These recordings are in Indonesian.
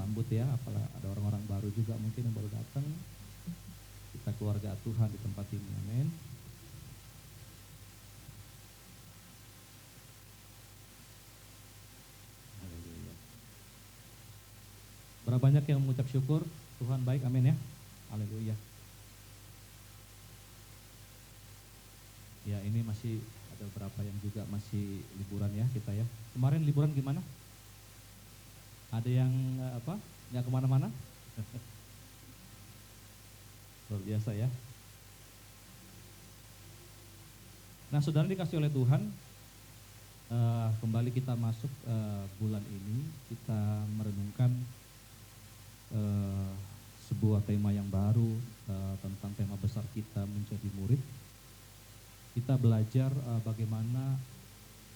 sambut ya, apalagi ada orang-orang baru juga mungkin yang baru datang. Kita keluarga Tuhan di tempat ini, amin. Haleluya. Berapa banyak yang mengucap syukur, Tuhan baik, amin ya. Haleluya. Ya, ini masih ada beberapa yang juga masih liburan ya kita ya. Kemarin liburan gimana? Ada yang nggak kemana-mana? Luar biasa ya. Nah, saudara dikasih oleh Tuhan, kembali kita masuk bulan ini, kita merenungkan sebuah tema yang baru tentang tema besar kita menjadi murid. Kita belajar bagaimana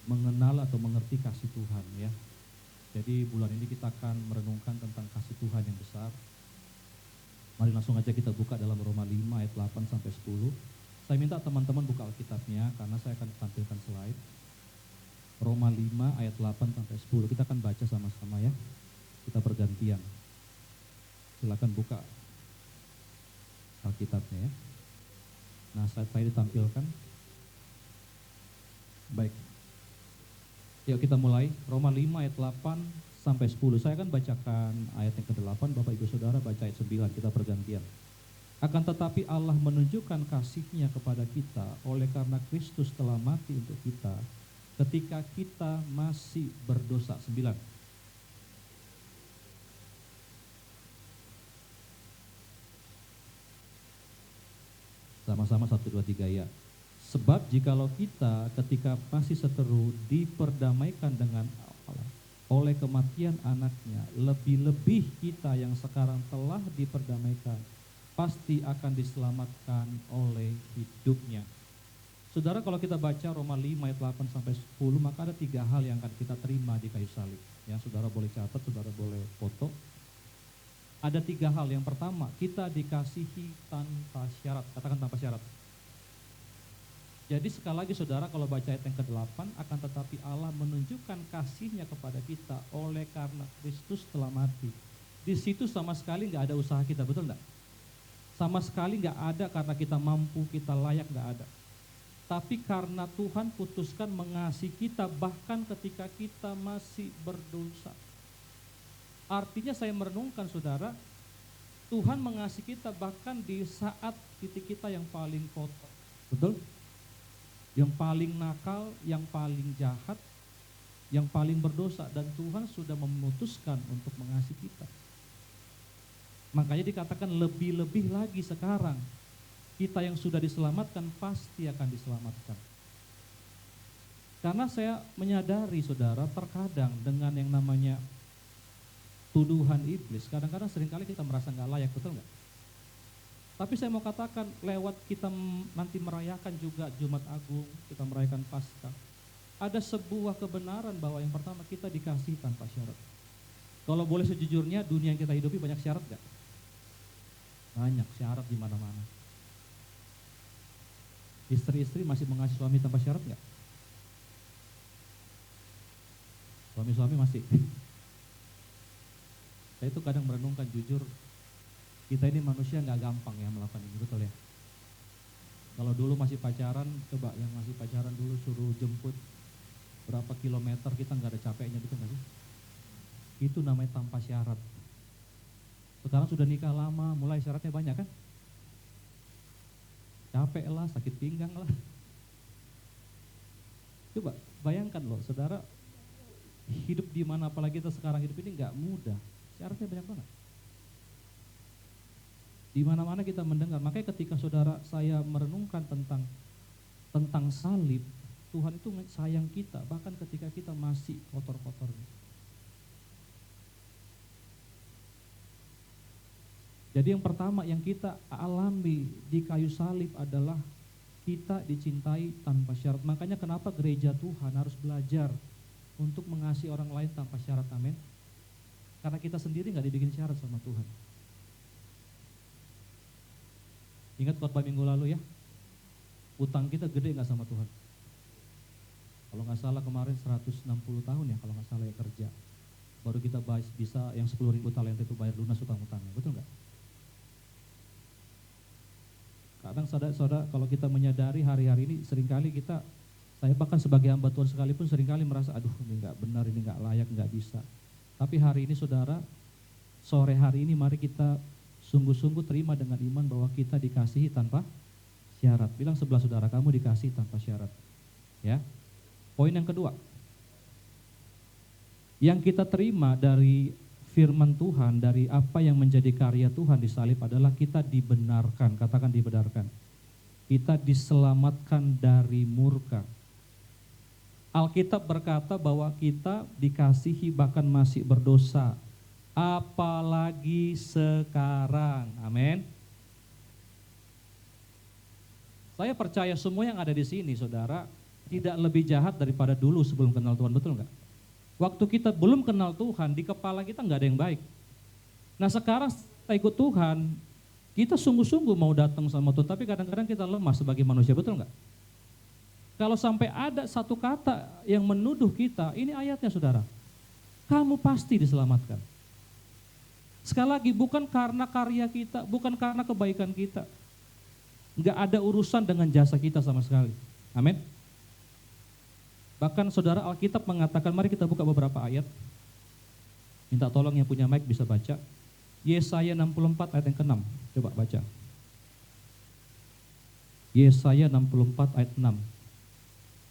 mengenal atau mengerti kasih Tuhan ya. Jadi bulan ini kita akan merenungkan tentang kasih Tuhan yang besar. Mari langsung aja kita buka dalam Roma 5 ayat 8 sampai 10. Saya minta teman-teman buka Alkitabnya karena saya akan tampilkan slide. Roma 5 ayat 8 sampai 10. Kita akan baca sama-sama ya. Kita bergantian. Silakan buka Alkitabnya ya. Nah, slide saya ditampilkan. Baik. Yuk kita mulai, Roma 5 ayat 8 sampai 10. Saya akan bacakan ayat yang ke-8, Bapak Ibu Saudara baca ayat 9, kita bergantian. Akan tetapi Allah menunjukkan kasih-Nya kepada kita oleh karena Kristus telah mati untuk kita ketika kita masih berdosa. 9. Sama-sama 1, 2, 3 ya. Sebab jikalau kita ketika masih seteru diperdamaikan dengan Allah oleh kematian anaknya, lebih-lebih kita yang sekarang telah diperdamaikan pasti akan diselamatkan oleh hidupnya. Saudara, kalau kita baca Roma 5 ayat 8 sampai 10, maka ada 3 hal yang akan kita terima di kayu salib. Ya, saudara boleh catat, saudara boleh foto. Ada 3 hal. Yang pertama, kita dikasihi tanpa syarat. Katakan tanpa syarat. Jadi sekali lagi saudara, kalau baca ayat yang ke-8, akan tetapi Allah menunjukkan kasih-Nya kepada kita oleh karena Kristus telah mati. Di situ sama sekali nggak ada usaha kita, betul nggak? Sama sekali nggak ada karena kita mampu, kita layak, nggak ada. Tapi karena Tuhan putuskan mengasihi kita bahkan ketika kita masih berdosa. Artinya saya merenungkan saudara, Tuhan mengasihi kita bahkan di saat titik kita yang paling kotor. Betul? Yang paling nakal, yang paling jahat, yang paling berdosa, dan Tuhan sudah memutuskan untuk mengasihi kita. Makanya dikatakan lebih-lebih lagi sekarang, kita yang sudah diselamatkan pasti akan diselamatkan. Karena saya menyadari saudara, terkadang dengan yang namanya tuduhan iblis, kadang-kadang seringkali kita merasa nggak layak, betul nggak? Tapi saya mau katakan, lewat kita nanti merayakan juga Jumat Agung, kita merayakan Paskah, ada sebuah kebenaran bahwa yang pertama kita dikasih tanpa syarat. Kalau boleh sejujurnya, dunia yang kita hidupi banyak syarat gak? Banyak syarat di mana-mana. Istri-istri masih mengasihi suami tanpa syarat gak? Suami-suami masih. Saya itu kadang merenungkan jujur, kita ini manusia nggak gampang ya melakukan ini, betul ya? Kalau dulu masih pacaran, coba yang masih pacaran dulu suruh jemput berapa kilometer, kita nggak ada capeknya, betul nggak sih? Itu namanya tanpa syarat. Sekarang sudah nikah lama, mulai syaratnya banyak kan? Capek lah, sakit pinggang lah. Coba bayangkan loh, saudara, hidup di mana, apalagi kita sekarang hidup ini nggak mudah, syaratnya banyak banget. Di mana-mana kita mendengar, makanya ketika saudara saya merenungkan tentang salib, Tuhan itu sayang kita, bahkan ketika kita masih kotor-kotornya. Jadi yang pertama yang kita alami di kayu salib adalah kita dicintai tanpa syarat. Makanya kenapa gereja Tuhan harus belajar untuk mengasihi orang lain tanpa syarat, amin. Karena kita sendiri gak dibikin syarat sama Tuhan. Ingat khotbah minggu lalu ya, utang kita gede gak sama Tuhan? Kalau gak salah kemarin 160 tahun ya, kalau gak salah ya kerja. baru kita bisa yang 10.000 talenta itu bayar lunas utang-utangnya, betul nggak? Kadang saudara-saudara kalau kita menyadari hari-hari ini seringkali saya bahkan sebagai hamba Tuhan sekalipun seringkali merasa aduh ini nggak benar, ini nggak layak, nggak bisa. Tapi hari ini saudara, sore hari ini mari kita sungguh-sungguh terima dengan iman bahwa kita dikasihi tanpa syarat. Bilang sebelah saudara, kamu dikasihi tanpa syarat. Ya. Poin yang kedua, yang kita terima dari firman Tuhan, dari apa yang menjadi karya Tuhan di salib adalah kita dibenarkan, katakan dibenarkan. Kita diselamatkan dari murka. Alkitab berkata bahwa kita dikasihi bahkan masih berdosa, apalagi sekarang, amin. Saya percaya semua yang ada di sini, saudara, tidak lebih jahat daripada dulu sebelum kenal Tuhan, betul nggak? Waktu kita belum kenal Tuhan, di kepala kita nggak ada yang baik. Nah sekarang kita ikut Tuhan, kita sungguh-sungguh mau datang sama Tuhan, tapi kadang-kadang kita lemah sebagai manusia, betul nggak? Kalau sampai ada satu kata yang menuduh kita, ini ayatnya saudara, kamu pasti diselamatkan. Sekali lagi, bukan karena karya kita, bukan karena kebaikan kita. Nggak ada urusan dengan jasa kita sama sekali. Amin. Bahkan saudara, Alkitab mengatakan, mari kita buka beberapa ayat. Minta tolong yang punya mic bisa baca. Yesaya 64 ayat yang ke-6. Coba baca. Yesaya 64 ayat 6.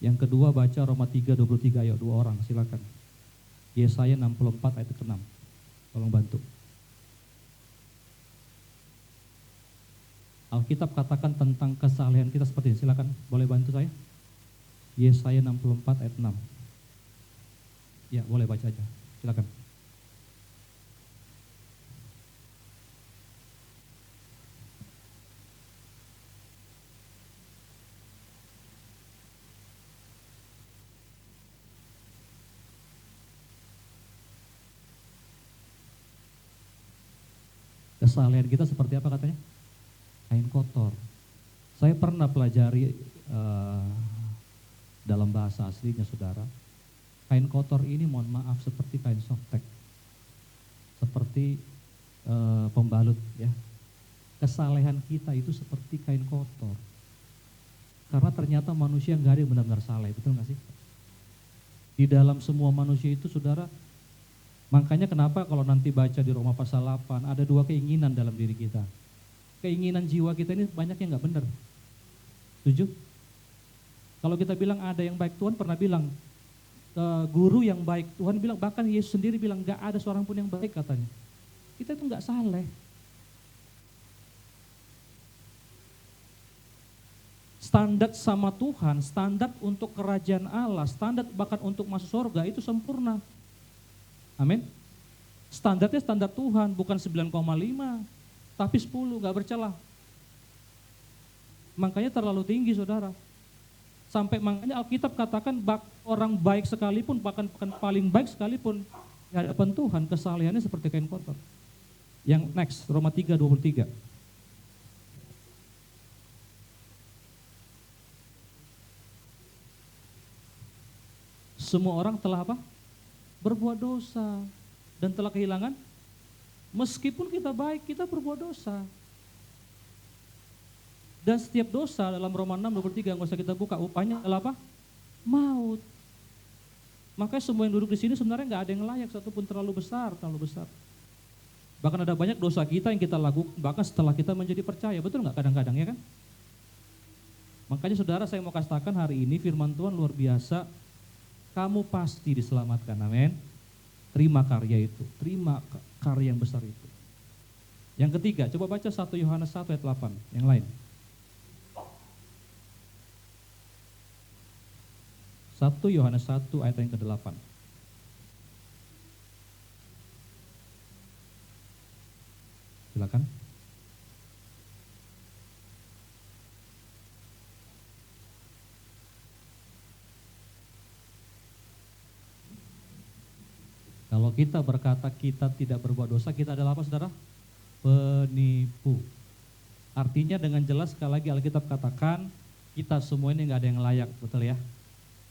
Yang kedua baca Roma 3:23, ayo dua orang silakan. Yesaya 64 ayat ke-6. Tolong bantu. Alkitab katakan tentang kesalehan kita seperti ini. Silakan, boleh bantu saya? Yesaya 64 ayat 6. Ya, boleh baca aja. Silakan. Kesalehan kita seperti apa katanya? Kain kotor. Saya pernah pelajari dalam bahasa aslinya saudara, kain kotor ini mohon maaf seperti kain softtek, seperti pembalut ya. Kesalehan kita itu seperti kain kotor, karena ternyata manusia nggak ada yang benar-benar saleh, betul nggak sih? Di dalam semua manusia itu saudara, makanya kenapa kalau nanti baca di Roma pasal 8 ada dua keinginan dalam diri kita. Keinginan jiwa kita ini banyak yang nggak benar. Setuju? Kalau kita bilang ada yang baik, Tuhan pernah bilang, guru yang baik, Tuhan bilang, bahkan Yesus sendiri bilang, gak ada seorang pun yang baik katanya. Kita itu gak saleh. Standar sama Tuhan, standar untuk kerajaan Allah, standar bahkan untuk masuk surga itu sempurna. Amin. Standarnya standar Tuhan, bukan 9,5, tapi 10, gak bercelah. Makanya terlalu tinggi saudara. Sampai makanya Alkitab katakan orang baik sekalipun, bahkan paling baik sekalipun di hadapan Tuhan, kesalehannya seperti kain kotor. Yang next, Roma 3:23. Semua orang telah apa? Berbuat dosa dan telah kehilangan. Meskipun kita baik, kita berbuat dosa. Dan setiap dosa dalam Roma 6:23 nggak usah kita buka, upahnya adalah apa? Maut. Makanya semua yang duduk di sini sebenarnya nggak ada yang layak satupun, terlalu besar. Bahkan ada banyak dosa kita yang kita lakukan bahkan setelah kita menjadi percaya, betul nggak kadang-kadang ya kan? Makanya saudara, saya mau katakan hari ini firman Tuhan luar biasa. Kamu pasti diselamatkan, amin. Terima karya itu, terima karya yang besar itu. Yang ketiga, coba baca 1 Yohanes 1 ayat 8, yang lain. 1 Yohanes 1 ayat yang ke-8. Silakan. Kalau kita berkata kita tidak berbuat dosa, kita adalah apa saudara? Penipu. Artinya dengan jelas sekali lagi Alkitab katakan kita semua ini nggak ada yang layak, betul ya?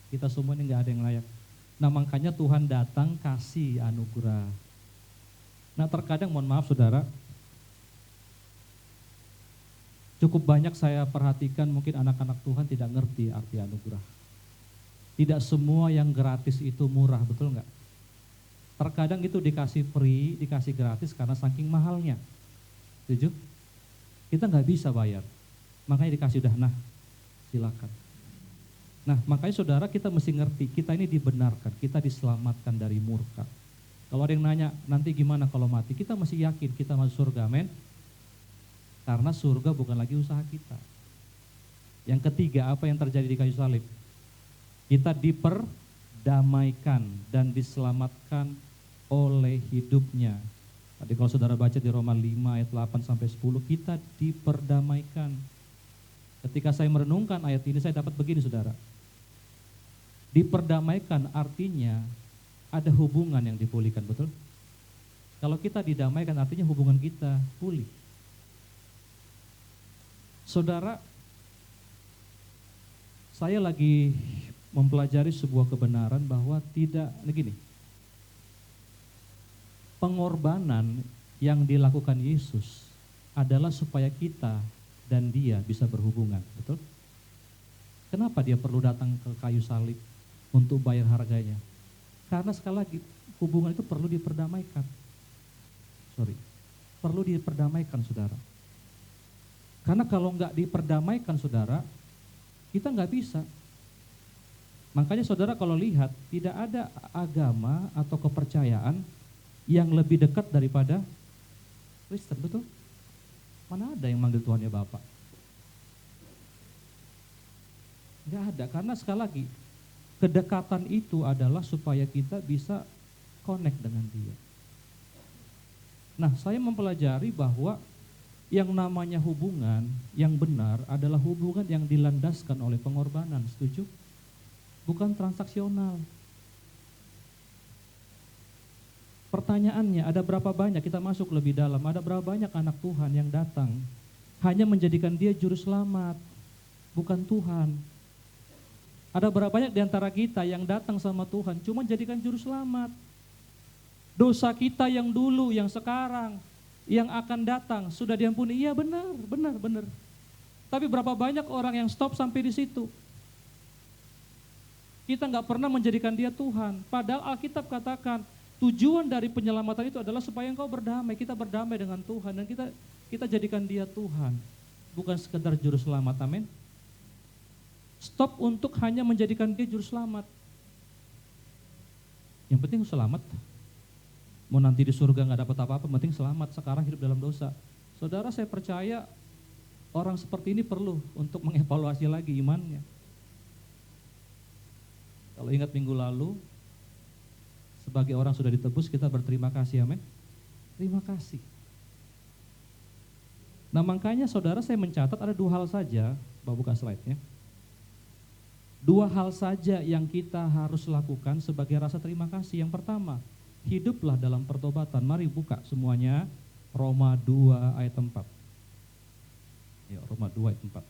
Kita semua ini nggak ada yang layak. Nah makanya Tuhan datang kasih anugerah. Nah terkadang mohon maaf saudara, cukup banyak saya perhatikan mungkin anak-anak Tuhan tidak ngerti arti anugerah. Tidak semua yang gratis itu murah, betul nggak? Terkadang itu dikasih free, dikasih gratis karena saking mahalnya. Setuju? Kita nggak bisa bayar, makanya dikasih udah, nah silakan. Nah makanya saudara kita mesti ngerti, kita ini dibenarkan, kita diselamatkan dari murka. Kalau ada yang nanya, nanti gimana kalau mati? Kita masih yakin kita masuk surga, amin. Karena surga bukan lagi usaha kita. Yang ketiga, apa yang terjadi di kayu salib? Kita diperdamaikan dan diselamatkan oleh hidupnya. Tadi kalau saudara baca di Roma 5 ayat 8 sampai 10, kita diperdamaikan. Ketika saya merenungkan ayat ini, saya dapat begini saudara. Diperdamaikan artinya ada hubungan yang dipulihkan, betul? Kalau kita didamaikan artinya hubungan kita pulih. Saudara, saya lagi mempelajari sebuah kebenaran bahwa tidak, begini, pengorbanan yang dilakukan Yesus adalah supaya kita dan dia bisa berhubungan, betul? Kenapa dia perlu datang ke kayu salib untuk bayar harganya? Karena sekali lagi hubungan itu perlu diperdamaikan. Perlu diperdamaikan saudara. Karena kalau nggak diperdamaikan saudara, kita nggak bisa. Makanya saudara kalau lihat, tidak ada agama atau kepercayaan yang lebih dekat daripada Kristen, betul? Mana ada yang manggil Tuhannya Bapak? Nggak ada, karena sekali lagi, kedekatan itu adalah supaya kita bisa connect dengan dia. Nah, saya mempelajari bahwa yang namanya hubungan yang benar adalah hubungan yang dilandaskan oleh pengorbanan, setuju? Bukan transaksional. Pertanyaannya, ada berapa banyak, kita masuk lebih dalam, ada berapa banyak anak Tuhan yang datang hanya menjadikan dia juru selamat, bukan Tuhan. Ada berapa banyak di antara kita yang datang sama Tuhan cuma jadikan juru selamat. Dosa kita yang dulu, yang sekarang, yang akan datang sudah diampuni. Iya benar. Tapi berapa banyak orang yang stop sampai di situ? Kita nggak pernah menjadikan dia Tuhan. Padahal Alkitab katakan tujuan dari penyelamatan itu adalah supaya engkau berdamai. Kita berdamai dengan Tuhan dan kita jadikan dia Tuhan. Bukan sekedar juru selamat, amin. Stop untuk hanya menjadikan dia juru selamat. Yang penting selamat. Mau nanti di surga nggak dapat apa-apa, penting selamat. Sekarang hidup dalam dosa. Saudara, saya percaya orang seperti ini perlu untuk mengevaluasi lagi imannya. Kalau ingat minggu lalu, sebagai orang sudah ditebus, kita berterima kasih, amin. Terima kasih. Nah makanya saudara, saya mencatat ada 2 hal saja, Bapak buka slide-nya. 2 hal saja yang kita harus lakukan sebagai rasa terima kasih. Yang pertama, hiduplah dalam pertobatan. Mari buka semuanya Roma 2 ayat 4. Ya, Roma 2 ayat 4.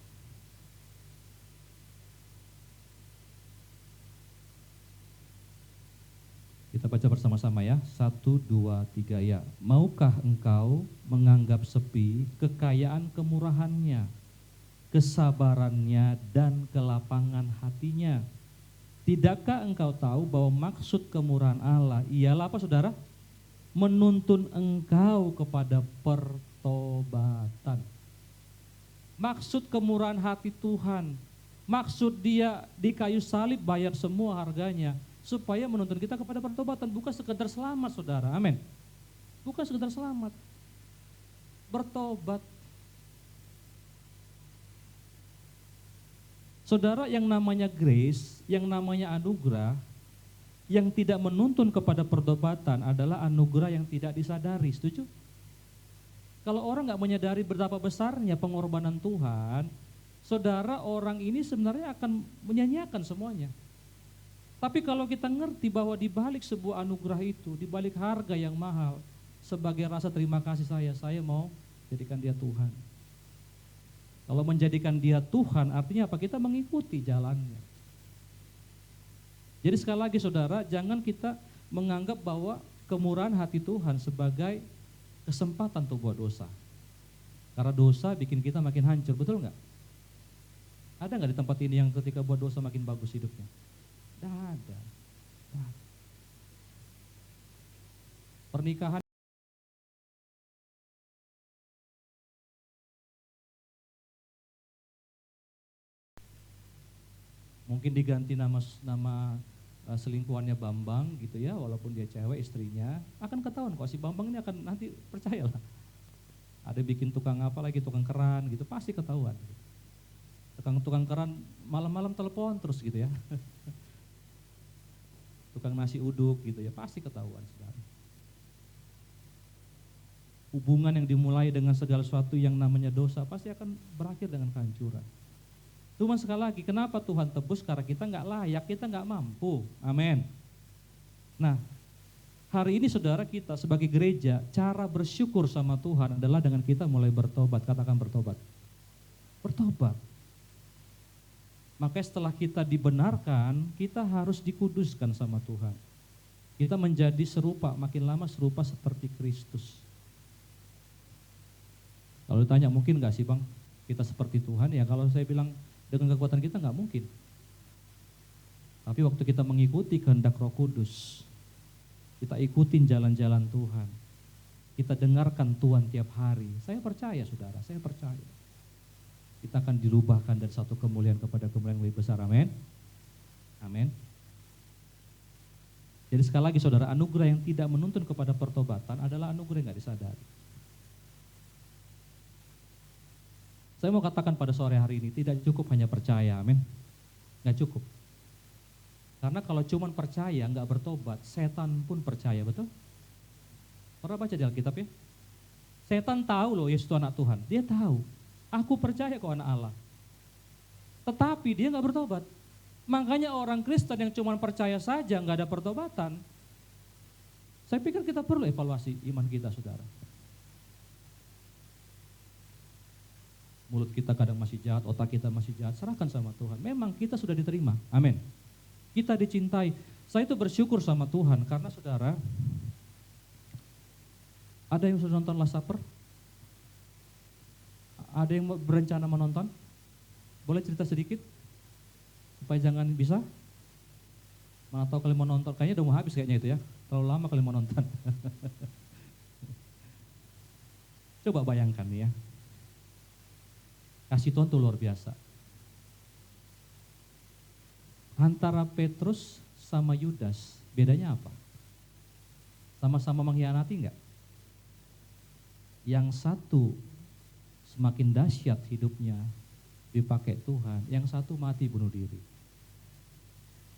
Kita baca bersama-sama ya. 1, 2, 3 ya. Maukah engkau menganggap sepi kekayaan kemurahannya, kesabarannya dan kelapangan hatinya? Tidakkah engkau tahu bahwa maksud kemurahan Allah ialah apa saudara? Menuntun engkau kepada pertobatan. Maksud kemurahan hati Tuhan, maksud dia di kayu salib bayar semua harganya, supaya menuntun kita kepada pertobatan, bukan sekedar selamat saudara, amin. Bukan sekedar selamat, bertobat. Saudara, yang namanya grace, yang namanya anugerah, yang tidak menuntun kepada pertobatan adalah anugerah yang tidak disadari, setuju? Kalau orang nggak menyadari betapa besarnya pengorbanan Tuhan, saudara, orang ini sebenarnya akan menyanyiakan semuanya. Tapi kalau kita ngerti bahwa di balik sebuah anugerah itu, di balik harga yang mahal, sebagai rasa terima kasih saya mau jadikan dia Tuhan. Kalau menjadikan dia Tuhan artinya apa? Kita mengikuti jalannya. Jadi sekali lagi saudara, jangan kita menganggap bahwa kemurahan hati Tuhan sebagai kesempatan untuk buat dosa. Karena dosa bikin kita makin hancur, betul nggak? Ada nggak di tempat ini yang ketika buat dosa makin bagus hidupnya? Tidak ada. Pernikahan mungkin diganti nama selingkuhannya Bambang gitu ya, walaupun dia cewek istrinya, akan ketahuan kok si Bambang ini akan nanti percayalah. Ada bikin tukang apa lagi, tukang keran gitu, pasti ketahuan. Tukang keran malam-malam telepon terus gitu ya. Tukang nasi uduk gitu ya, pasti ketahuan saudara. Hubungan yang dimulai dengan segala sesuatu yang namanya dosa pasti akan berakhir dengan kehancuran. Cuma sekali lagi, kenapa Tuhan tebus? Karena kita nggak layak, kita nggak mampu. Amin. Nah, hari ini saudara, kita sebagai gereja, cara bersyukur sama Tuhan adalah dengan kita mulai bertobat. Katakan bertobat. Bertobat. Makanya setelah kita dibenarkan, kita harus dikuduskan sama Tuhan. Kita menjadi serupa, makin lama serupa seperti Kristus. Kalau ditanya mungkin nggak sih Bang kita seperti Tuhan? Ya kalau saya bilang dengan kekuatan kita nggak mungkin. Tapi waktu kita mengikuti kehendak Roh Kudus, kita ikutin jalan-jalan Tuhan, kita dengarkan Tuhan tiap hari, saya percaya saudara, saya percaya. Kita akan dirubahkan dari satu kemuliaan kepada kemuliaan yang lebih besar, amin. Amin. Jadi sekali lagi saudara, anugerah yang tidak menuntun kepada pertobatan adalah anugerah yang nggak disadari. Saya mau katakan pada sore hari ini, tidak cukup hanya percaya, amin. Nggak cukup. Karena kalau cuma percaya, nggak bertobat, setan pun percaya, betul? Pernah baca di Alkitab ya? Setan tahu loh Yesus itu anak Tuhan, dia tahu. Aku percaya kok anak Allah. Tetapi dia nggak bertobat. Makanya orang Kristen yang cuma percaya saja, nggak ada pertobatan. Saya pikir kita perlu evaluasi iman kita, saudara. Mulut kita kadang masih jahat, otak kita masih jahat, serahkan sama Tuhan. Memang kita sudah diterima, amin. Kita dicintai. Saya itu bersyukur sama Tuhan karena saudara, ada yang sudah nonton Last Supper? Ada yang berencana menonton? Boleh cerita sedikit? Supaya jangan bisa? Mana tahu kalian mau nonton, kayaknya udah mau habis kayaknya itu ya. Terlalu lama kalian mau nonton. Coba bayangkan ya. Kasih Tuhan itu luar biasa. Antara Petrus sama Yudas, bedanya apa? Sama-sama mengkhianati enggak? Yang satu semakin dahsyat hidupnya dipakai Tuhan, yang satu mati bunuh diri.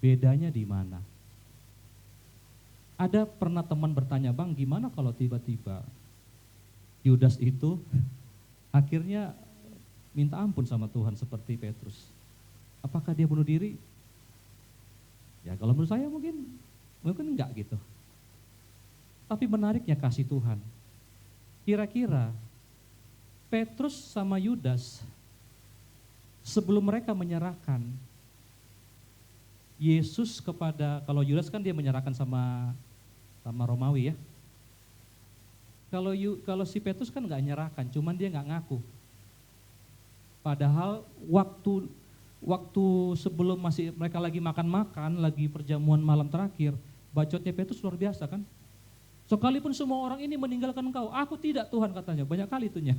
Bedanya di mana? Ada pernah teman bertanya, Bang, gimana kalau tiba-tiba Yudas itu akhirnya minta ampun sama Tuhan seperti Petrus? Apakah dia bunuh diri? Ya kalau menurut saya mungkin enggak gitu. Tapi menariknya kasih Tuhan. Kira-kira Petrus sama Yudas sebelum mereka menyerahkan Yesus kepada, kalau Yudas kan dia menyerahkan sama Romawi ya. Kalau si Petrus kan nggak nyerahkan, cuman dia nggak ngaku. Padahal waktu sebelum masih mereka lagi makan-makan, lagi perjamuan malam terakhir, bacotnya Petrus luar biasa kan. Sekalipun semua orang ini meninggalkan engkau, aku tidak Tuhan katanya, banyak kali itunya.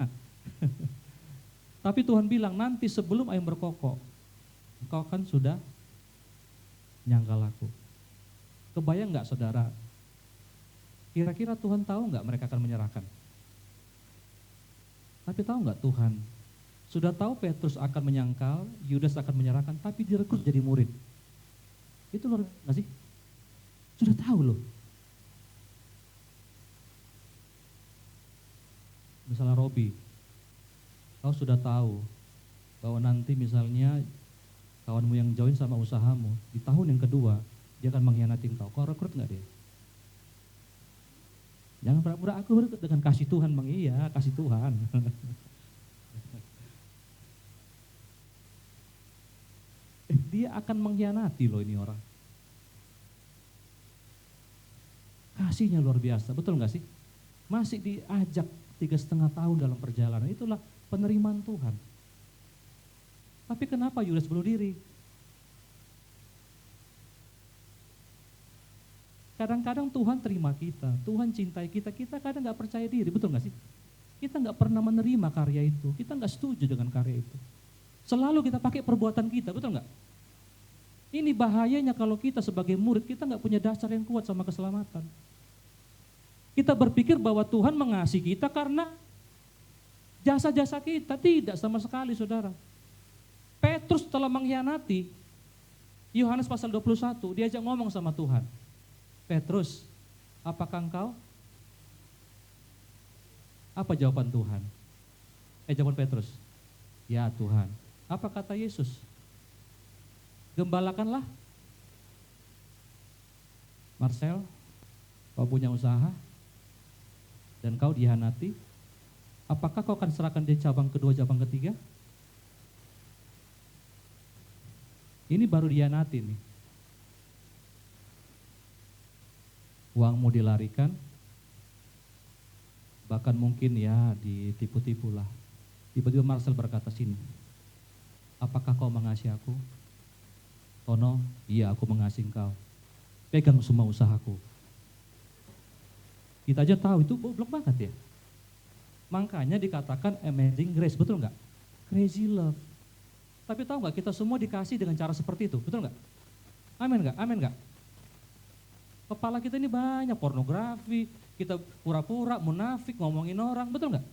Tapi Tuhan bilang nanti sebelum ayam berkokok, engkau kan sudah nyangkal aku. Kebayang nggak saudara? Kira-kira Tuhan tahu nggak mereka akan menyerahkan? Tapi tahu nggak Tuhan? Sudah tahu Petrus akan menyangkal, Yudas akan menyerahkan, tapi direkrut jadi murid. Itu luar biasa nggak sih? Sudah tahu loh. Misalnya Robi, kau sudah tahu bahwa nanti misalnya kawanmu yang join sama usahamu, di tahun yang kedua dia akan mengkhianati engkau. Kau rekrut nggak dia? Jangan pura-pura aku rekrut dengan kasih Tuhan, Bang. Iya, kasih Tuhan. Dia akan mengkhianati loh ini orang. Kasihnya luar biasa, betul nggak sih? Masih diajak 3,5 tahun dalam perjalanan, itulah penerimaan Tuhan. Tapi kenapa Yudas bunuh diri? Kadang-kadang Tuhan terima kita, Tuhan cintai kita, kita kadang nggak percaya diri, betul nggak sih? Kita nggak pernah menerima karya itu, kita nggak setuju dengan karya itu. Selalu kita pakai perbuatan kita, betul nggak? Ini bahayanya kalau kita sebagai murid, kita nggak punya dasar yang kuat sama keselamatan. Kita berpikir bahwa Tuhan mengasihi kita karena jasa-jasa kita, tidak sama sekali saudara. Petrus telah mengkhianati, Yohanes pasal 21, diajak ngomong sama Tuhan. Petrus, apakah engkau? Apa jawaban Tuhan? Jawaban Petrus, ya Tuhan. Apa kata Yesus? Gembalakanlah. Marcel, kau punya usaha dan kau dihianati, apakah kau akan serahkan dia cabang kedua, cabang ketiga? Ini baru dihianati nih. Uangmu dilarikan, bahkan mungkin ya ditipu-tipu lah. Tiba-tiba Marcel berkata, sini, apakah kau mengasihi aku? Tono, iya aku mengasihi engkau. Pegang semua usahaku. Kita aja tahu itu goblok banget ya. Makanya dikatakan amazing grace, betul nggak? Crazy love. Tapi tahu nggak, kita semua dikasih dengan cara seperti itu, betul nggak? Amin nggak? Amin nggak? Kepala kita ini banyak pornografi, kita pura-pura munafik ngomongin orang, betul nggak?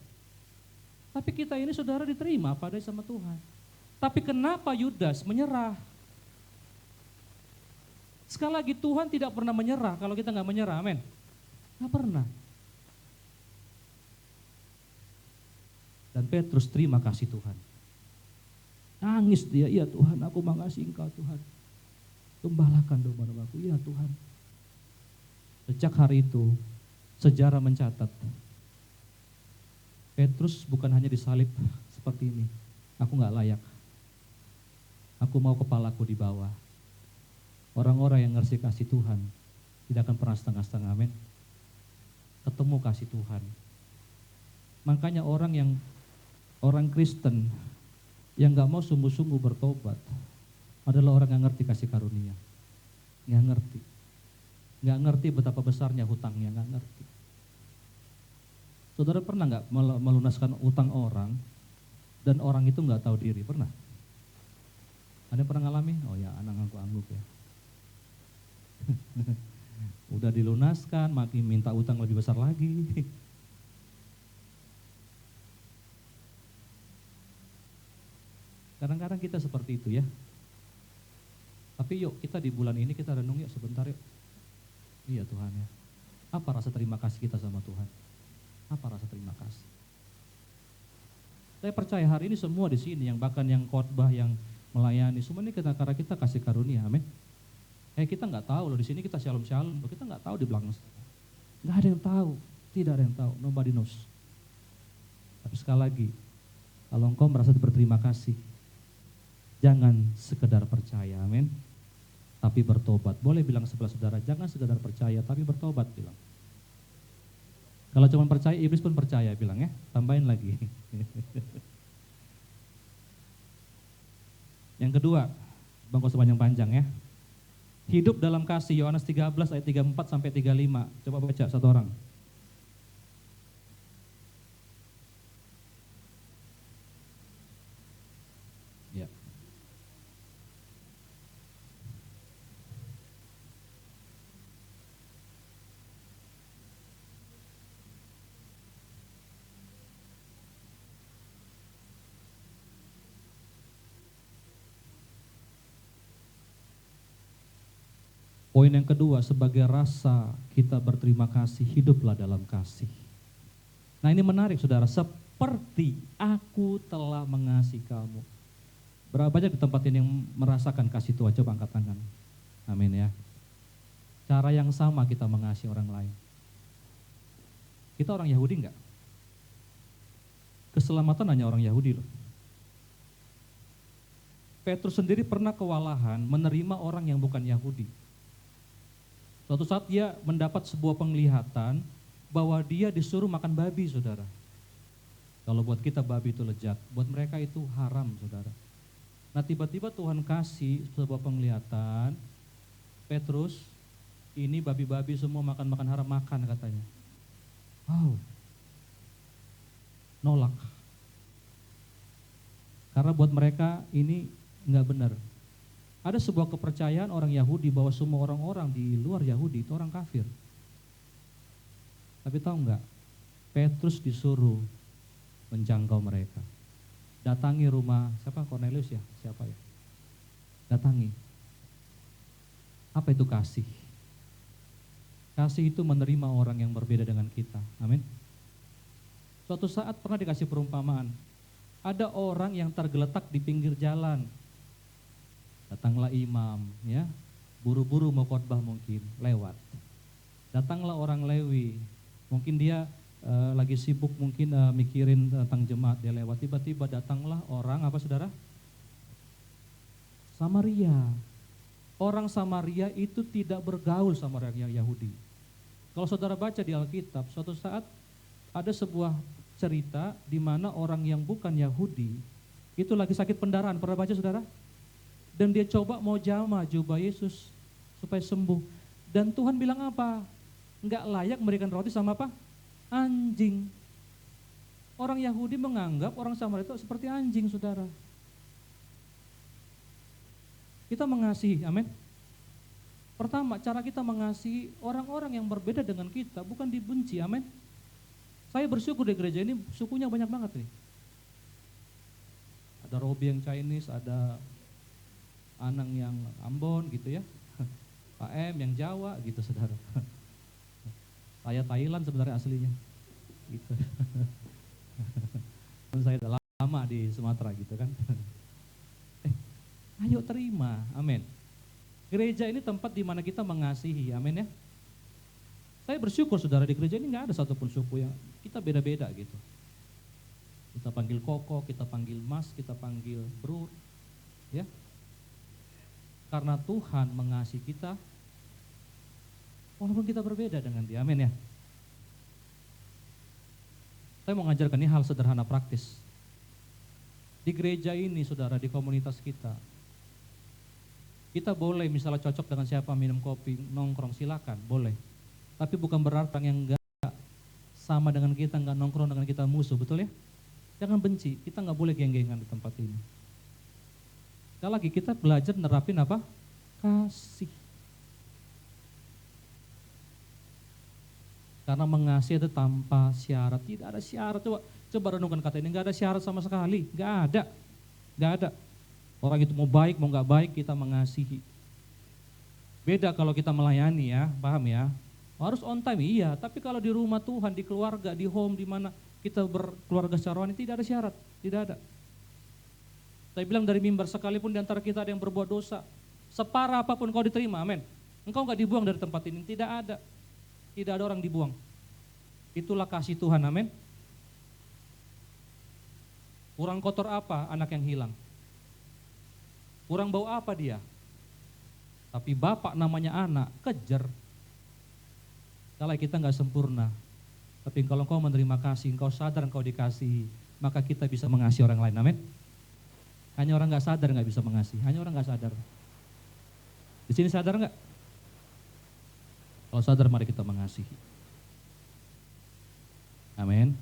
Tapi kita ini saudara diterima pada sama Tuhan. Tapi kenapa Yudas menyerah? Sekali lagi Tuhan tidak pernah menyerah kalau kita nggak menyerah, amin. Nggak pernah. Dan Petrus terima kasih Tuhan. Nangis dia, iya Tuhan aku mengasihi engkau Tuhan. Gembalakan domba-dombaku, iya Tuhan. Sejak hari itu sejarah mencatat Petrus bukan hanya disalib seperti ini. Aku nggak layak. Aku mau kepalaku di bawah. Orang-orang yang ngerti kasih Tuhan tidak akan pernah setengah-setengah, amin. Ketemu kasih Tuhan. Makanya orang Kristen yang nggak mau sungguh-sungguh bertobat adalah orang yang ngerti kasih karunia. Nggak ngerti betapa besarnya hutangnya, nggak ngerti. Saudara pernah nggak melunaskan utang orang dan orang itu nggak tahu diri? Pernah? Ada yang pernah ngalami? Oh ya, anak angguk-angguk ya. Udah dilunaskan, makin minta utang lebih besar lagi. Kadang-kadang kita seperti itu ya. Tapi yuk kita di bulan ini kita renung yuk sebentar yuk. Iya Tuhan ya. Apa rasa terima kasih kita sama Tuhan? Apa rasa terima kasih? Saya percaya hari ini semua di sini yang bahkan yang khotbah, yang melayani, semua ini karena kita kasih karunia, amin. Kita nggak tahu loh di sini kita shalom, kita nggak tahu di belakang. Nggak ada yang tahu, tidak ada yang tahu, nobody knows. Tapi sekali lagi, kalau engkau merasa berterima kasih, jangan sekedar percaya, amin. Tapi bertobat. Boleh bilang sebelah saudara, jangan sekedar percaya, tapi bertobat bilang. Kalau cuma percaya, iblis pun percaya bilang ya, tambahin lagi. Yang kedua, bangku sepanjang-panjang ya. Hidup dalam kasih, Yohanes 13 ayat 34 sampai 35. Coba baca satu orang. Ya. Poin yang kedua, sebagai rasa kita berterima kasih, hiduplah dalam kasih. Nah ini menarik saudara, seperti aku telah mengasihi kamu. Berapa banyak di tempat ini yang merasakan kasih Tuhan? Coba angkat tangan. Amin ya. Cara yang sama kita mengasihi orang lain. Kita orang Yahudi enggak? Keselamatan hanya orang Yahudi loh. Petrus sendiri pernah kewalahan menerima orang yang bukan Yahudi. Suatu saat dia mendapat sebuah penglihatan bahwa dia disuruh makan babi, saudara. Kalau buat kita babi itu lezat, buat mereka itu haram, saudara. Nah tiba-tiba Tuhan kasih sebuah penglihatan, Petrus, ini babi-babi semua makan-makan haram, makan katanya. Wow, nolak. Karena buat mereka ini nggak benar. Ada sebuah kepercayaan orang Yahudi bahwa semua orang-orang di luar Yahudi itu orang kafir. Tapi tahu nggak, Petrus disuruh menjangkau mereka. Datangi rumah, siapa? Cornelius ya? Siapa ya? Datangi. Apa itu kasih? Kasih itu menerima orang yang berbeda dengan kita. Amin. Suatu saat pernah dikasih perumpamaan. Ada orang yang tergeletak di pinggir jalan. Datanglah imam, ya, buru-buru mau khotbah mungkin, lewat. Datanglah orang Lewi, mungkin dia lagi sibuk mungkin mikirin tentang jemaat, dia lewat. Tiba-tiba datanglah orang, apa saudara? Samaria. Orang Samaria itu tidak bergaul sama orang Yahudi. Kalau saudara baca di Alkitab, suatu saat ada sebuah cerita di mana orang yang bukan Yahudi itu lagi sakit pendarahan. Pernah baca saudara? Dan dia coba mau jamah jubah Yesus supaya sembuh. Dan Tuhan bilang apa? Enggak layak memberikan roti sama apa? Anjing. Orang Yahudi menganggap orang Samaria itu seperti anjing, saudara. Kita mengasihi, amin. Pertama, cara kita mengasihi orang-orang yang berbeda dengan kita bukan dibenci, amin. Saya bersyukur di gereja ini sukunya banyak banget nih. Ada Robi yang Chinese, ada Anang yang Ambon gitu ya, Pak M yang Jawa gitu saudara. Saya Thailand sebenarnya aslinya gitu. Saya udah lama di Sumatera gitu kan. Ayo terima, amin. Gereja ini tempat di mana kita mengasihi, amin ya. Saya bersyukur saudara, di gereja ini nggak ada satupun suku yang kita beda-beda gitu. Kita panggil koko, kita panggil mas, kita panggil bro, ya. Karena Tuhan mengasihi kita, walaupun kita berbeda dengan dia, amin ya. Saya mau ngajarkan ini hal sederhana praktis. Di gereja ini saudara, di komunitas kita boleh misalnya cocok dengan siapa minum kopi, nongkrong silakan, boleh. Tapi bukan berarti orang yang enggak sama dengan kita, enggak nongkrong dengan kita musuh, betul ya? Jangan benci, kita enggak boleh geng-gengan di tempat ini. Sekali lagi kita belajar nerapin apa? Kasih. Karena mengasihi itu tanpa syarat, tidak ada syarat. Coba renungkan kata ini, enggak ada syarat sama sekali, enggak ada. Orang itu mau baik mau enggak baik kita mengasihi. Beda kalau kita melayani ya, paham ya? Harus on time, iya. Tapi kalau di rumah Tuhan, di keluarga, di home, di mana kita berkeluarga secara rohani, tidak ada syarat, tidak ada. Saya bilang dari mimbar, sekalipun di antara kita ada yang berbuat dosa, separah apapun kau diterima, amin. Engkau enggak dibuang dari tempat ini, tidak ada. Tidak ada orang dibuang. Itulah kasih Tuhan, amin. Kurang kotor apa anak yang hilang? Kurang bau apa dia? Tapi bapak namanya anak, kejar. Kalau kita enggak sempurna, tapi kalau engkau menerima kasih, engkau sadar engkau dikasihi, maka kita bisa mengasihi orang lain, amin. Hanya orang nggak sadar nggak bisa mengasihi, hanya orang nggak sadar. Di sini sadar nggak? Kalau sadar mari kita mengasihi. Amin.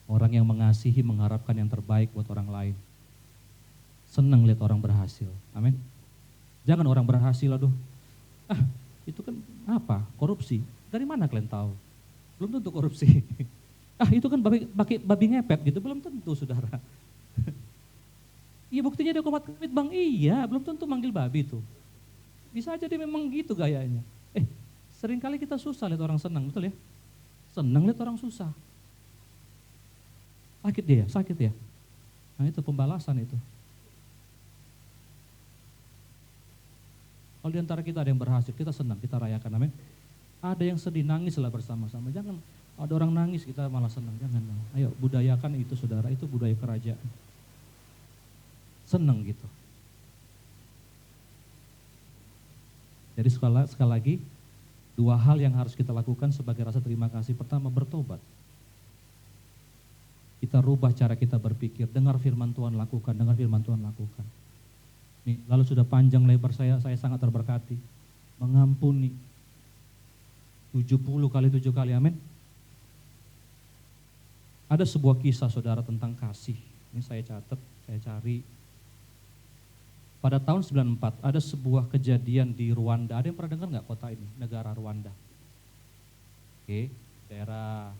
Orang yang mengasihi mengharapkan yang terbaik buat orang lain. Senang lihat orang berhasil, amin. Jangan orang berhasil, aduh, itu kan apa? Korupsi. Dari mana kalian tahu? Belum tentu korupsi. Itu kan babi ngepet gitu, belum tentu saudara. Iya buktinya dia komat kamit bang, iya belum tentu manggil babi tuh. Bisa aja dia memang gitu gayanya. Seringkali kita susah lihat orang senang, betul ya? Senang lihat orang susah. Sakit ya. Nah itu pembalasan itu. Kalau di antara kita ada yang berhasil, kita senang, kita rayakan, amin. Ada yang sedih, nangislah bersama-sama. Jangan ada orang nangis kita malah senang, jangan. Ayo budayakan itu saudara, itu budaya kerajaan. Senang gitu. Jadi sekali lagi, dua hal yang harus kita lakukan sebagai rasa terima kasih. Pertama, bertobat. Kita rubah cara kita berpikir, dengar firman Tuhan lakukan, dengar firman Tuhan lakukan. Nih, lalu sudah panjang lebar saya sangat terberkati. Mengampuni 70 kali 7 kali, amin. Ada sebuah kisah saudara tentang kasih. Ini saya catat, saya cari. Pada tahun 94 ada sebuah kejadian di Rwanda. Ada yang pernah dengar nggak kota ini? Negara Rwanda. Oke, daerah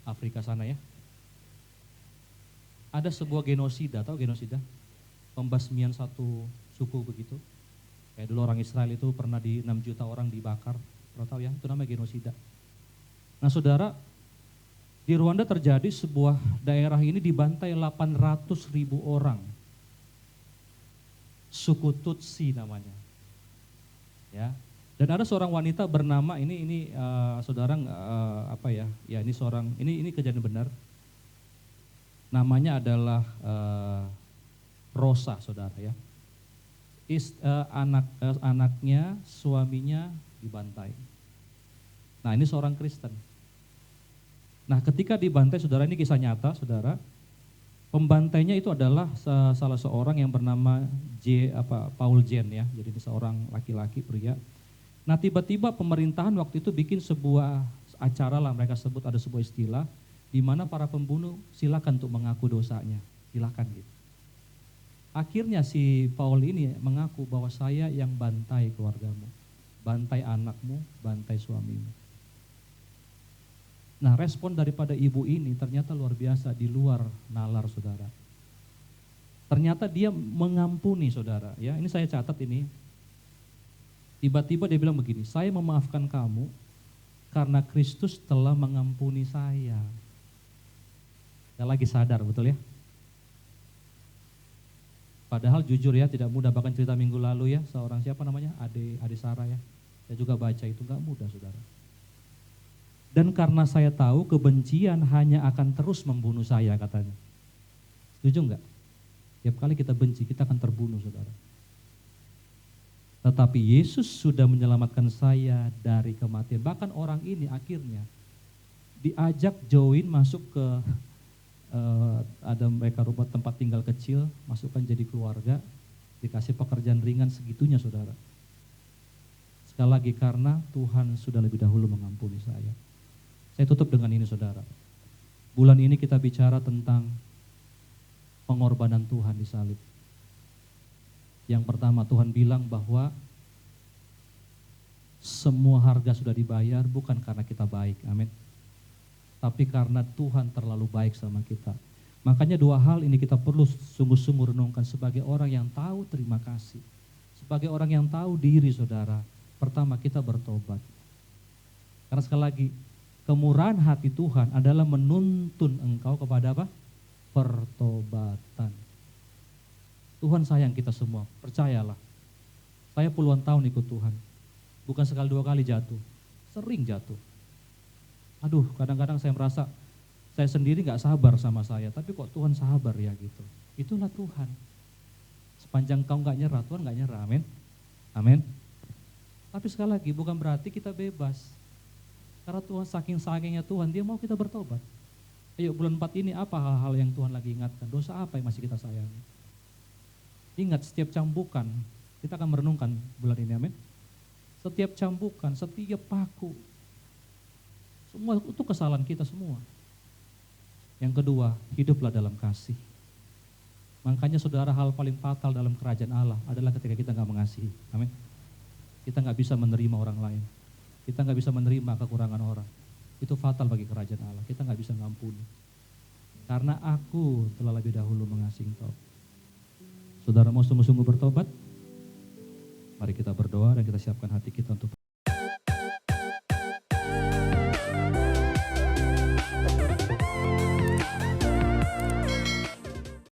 Afrika sana ya. Ada sebuah genosida, tahu genosida? Pembasmian satu suku begitu. Kayak dulu orang Israel itu pernah 6 juta orang dibakar. Pernah tahu ya? Itu namanya genosida. Nah saudara, di Rwanda terjadi sebuah daerah ini dibantai 800.000 orang. Suku Tutsi namanya. Ya. Dan ada seorang wanita bernama ini saudara apa ya? Ya ini seorang ini kejadian benar. Namanya adalah Rosa, saudara ya. Anaknya, suaminya dibantai. Nah ini seorang Kristen. Nah ketika dibantai, saudara, ini kisah nyata, saudara. Pembantainya itu adalah salah seorang yang bernama Paul Jen ya. Jadi ini seorang laki-laki pria. Nah tiba-tiba pemerintahan waktu itu bikin sebuah acara lah, mereka sebut ada sebuah istilah di mana para pembunuh silakan untuk mengaku dosanya, silakan gitu. Akhirnya si Paul ini mengaku bahwa saya yang bantai keluargamu, bantai anakmu, bantai suamimu. Nah respon daripada ibu ini ternyata luar biasa, di luar nalar saudara. Ternyata dia mengampuni saudara ya, ini saya catat ini. Tiba-tiba dia bilang begini, saya memaafkan kamu karena Kristus telah mengampuni saya. Saya lagi sadar betul ya. Padahal jujur ya tidak mudah, bahkan cerita minggu lalu ya, seorang siapa namanya, Ade Sarah ya. Saya juga baca itu, gak mudah saudara. Dan karena saya tahu kebencian hanya akan terus membunuh saya katanya. Setuju enggak? Tiap kali kita benci kita akan terbunuh saudara. Tetapi Yesus sudah menyelamatkan saya dari kematian. Bahkan orang ini akhirnya diajak join masuk ke ada mereka rumah tempat tinggal kecil, masukkan jadi keluarga, dikasih pekerjaan ringan segitunya saudara. Sekali lagi karena Tuhan sudah lebih dahulu mengampuni saya. Saya tutup dengan ini saudara. Bulan ini kita bicara tentang pengorbanan Tuhan di salib. Yang pertama Tuhan bilang bahwa semua harga sudah dibayar bukan karena kita baik, amin. Tapi karena Tuhan terlalu baik sama kita. Makanya dua hal ini kita perlu sungguh-sungguh renungkan sebagai orang yang tahu terima kasih. Sebagai orang yang tahu diri saudara. Pertama kita bertobat. Karena sekali lagi, kemurahan hati Tuhan adalah menuntun engkau kepada apa? Pertobatan. Tuhan sayang kita semua, percayalah. Saya puluhan tahun ikut Tuhan. Bukan sekali dua kali jatuh, sering jatuh. Aduh, kadang-kadang saya merasa saya sendiri gak sabar sama saya, tapi kok Tuhan sabar ya gitu. Itulah Tuhan. Sepanjang kau gak nyerah, Tuhan gak nyerah, amin. Amin. Tapi sekali lagi bukan berarti kita bebas. Karena Tuhan saking-sakingnya Tuhan, dia mau kita bertobat. Ayo bulan 4 ini apa hal-hal yang Tuhan lagi ingatkan? Dosa apa yang masih kita sayangi? Ingat setiap cambukan, kita akan merenungkan bulan ini, amin. Setiap cambukan, setiap paku, semua itu kesalahan kita semua. Yang kedua, hiduplah dalam kasih. Makanya saudara, hal paling fatal dalam kerajaan Allah adalah ketika kita gak mengasihi, amin. Kita gak bisa menerima orang lain. Kita gak bisa menerima kekurangan orang. Itu fatal bagi kerajaan Allah. Kita gak bisa ngampuni. Karena aku telah lebih dahulu mengasihi engkau. Saudara mau sungguh-sungguh bertobat? Mari kita berdoa dan kita siapkan hati kita untuk